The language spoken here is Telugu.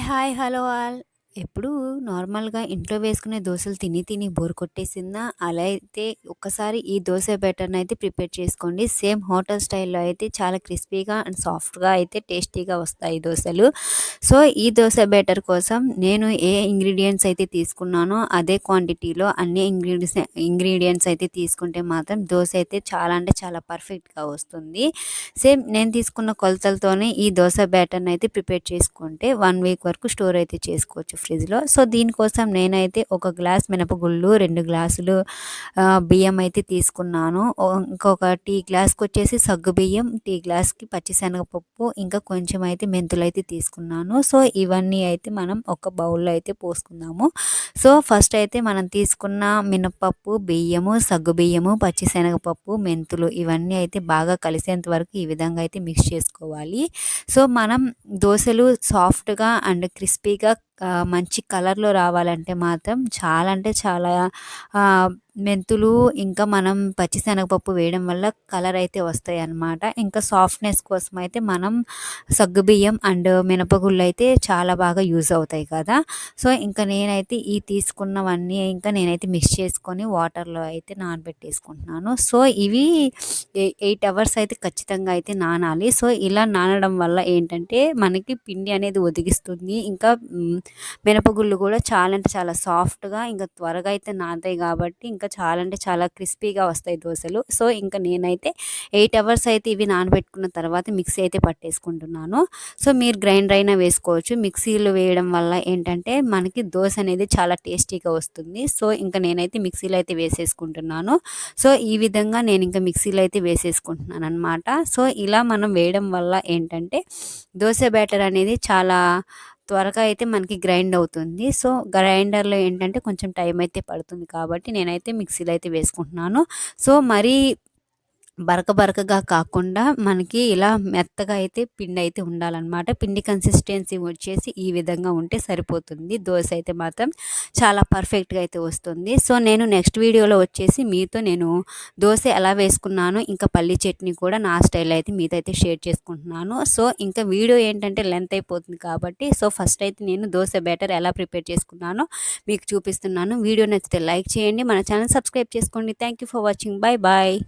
హాయ్! Hello all. ఎప్పుడూ నార్మల్‌గా ఇంట్లో వేసుకునే దోసలు తిని తిని బోర్ కొట్టేసిందా? అలా అయితే ఒక్కసారి ఈ దోస బ్యాటర్‌నయితే ప్రిపేర్ చేసుకోండి. సేమ్ హోటల్ స్టైల్‌లో అయితే చాలా క్రిస్పీగా అండ్ సాఫ్ట్‌గా అయితే టేస్టీగా వస్తాయి దోసలు. సో, ఈ దోస బ్యాటర్ కోసం నేను ఏ ఇంగ్రీడియెంట్స్ అయితే తీసుకున్నానో అదే క్వాంటిటీలో అన్ని ఇంగ్రీడియెంట్స్ అయితే తీసుకుంటే మాత్రం దోస అయితే చాలా అంటే చాలా పర్ఫెక్ట్‌గా వస్తుంది. సేమ్ నేను తీసుకున్న కొలతలతోనే ఈ దోస బ్యాటర్‌ని అయితే ప్రిపేర్ చేసుకుంటే 1 వీక్ వరకు స్టోర్ అయితే చేసుకోవచ్చు ఫ్రిడ్జ్‌లో. సో, దీనికోసం నేనైతే ఒక గ్లాస్ మినపగుళ్ళు, 2 గ్లాసులు బియ్యం అయితే తీసుకున్నాను. ఇంకొక టీ గ్లాస్‌కొచ్చేసి సగ్గుబియ్యం, టీ గ్లాస్‌కి పచ్చిశనగపప్పు, ఇంకా కొంచెం అయితే మెంతులైతే తీసుకున్నాను. సో, ఇవన్నీ అయితే మనం ఒక బౌల్‌లో అయితే పోసుకుందాము. సో, ఫస్ట్ అయితే మనం తీసుకున్న మినపప్పు, బియ్యము, సగ్గుబియ్యము, పచ్చిశనగపప్పు, మెంతులు ఇవన్నీ అయితే బాగా కలిసేంత వరకు ఈ విధంగా అయితే మిక్స్ చేసుకోవాలి. సో, మనం దోసలు సాఫ్ట్‌గా అండ్ క్రిస్పీగా మంచి కలర్‌లో రావాలంటే మాత్రం చాలా అంటే చాలా మెంతులు ఇంకా మనం పచ్చిశనగపప్పు వేయడం వల్ల కలర్ అయితే వస్తాయన్నమాట. ఇంకా సాఫ్ట్‌నెస్ కోసం అయితే మనం సగ్గుబియ్యం అండ్ మినపగుళ్ళు అయితే చాలా బాగా యూజ్ అవుతాయి కదా! సో, ఇంకా నేనైతే ఈ తీసుకున్నవన్నీ ఇంకా నేనైతే మిక్స్ చేసుకొని వాటర్‌లో అయితే నానబెట్టేసుకుంటున్నాను. సో, ఇవి 8 అవర్స్ అయితే ఖచ్చితంగా అయితే నానాలి. సో, ఇలా నానడం వల్ల ఏంటంటే మనకి పిండి అనేది ఒదిగిస్తుంది. ఇంకా మినపగుళ్ళు కూడా చాలా అంటే చాలా సాఫ్ట్‌గా ఇంకా త్వరగా అయితే నానతాయి కాబట్టి ఇంకా చాలా అంటే చాలా క్రిస్పీగా వస్తాయి దోసలు. సో, ఇంకా నేనైతే 8 అవర్స్ అయితే ఇవి నానబెట్టుకున్న తర్వాత మిక్సీ అయితే పట్టేసుకుంటున్నాను. సో, మీరు గ్రైండర్ అయినా వేసుకోవచ్చు. మిక్సీలో వేయడం వల్ల ఏంటంటే మనకి దోస అనేది చాలా టేస్టీగా వస్తుంది. సో, ఇంకా నేనైతే మిక్సీలో అయితే వేసేసుకుంటున్నాను. సో, ఈ విధంగా నేను ఇంకా మిక్సీలో అయితే వేసేసుకుంటున్నాననమాట. సో, ఇలా మనం వేయడం వల్ల ఏంటంటే దోస బ్యాటర్ అనేది చాలా త్వరగా అయితే మనకి గ్రైండ్ అవుతుంది. సో, గ్రైండర్‌లో ఏంటంటే కొంచెం టైం అయితే పడుతుంది కాబట్టి నేనైతే మిక్సీలో అయితే వేసుకుంటున్నాను. సో, మరీ బరకగా కాకుండా మనకి ఇలా మెత్తగా అయితే పిండి అయితే ఉండాలన్నమాట. పిండి కన్సిస్టెన్సీ వచ్చేసి ఈ విధంగా ఉంటే సరిపోతుంది. దోస అయితే మాత్రం చాలా పర్ఫెక్ట్‌గా అయితే వస్తుంది. సో, నేను నెక్స్ట్ వీడియోలో వచ్చేసి మీతో నేను దోస ఎలా వేసుకున్నాను, ఇంకా పల్లీ చట్నీ కూడా నా స్టైల్‌లో అయితే మీతో అయితే షేర్ చేసుకుంటున్నాను. సో, ఇంకా వీడియో ఏంటంటే లెంత్ అయిపోతుంది కాబట్టి ఫస్ట్ అయితే నేను దోస బ్యాటర్ ఎలా ప్రిపేర్ చేసుకున్నానో మీకు చూపిస్తున్నాను. వీడియో నచ్చితే లైక్ చేయండి. మన ఛానల్ సబ్స్క్రైబ్ చేసుకోండి. Thank you for watching. By.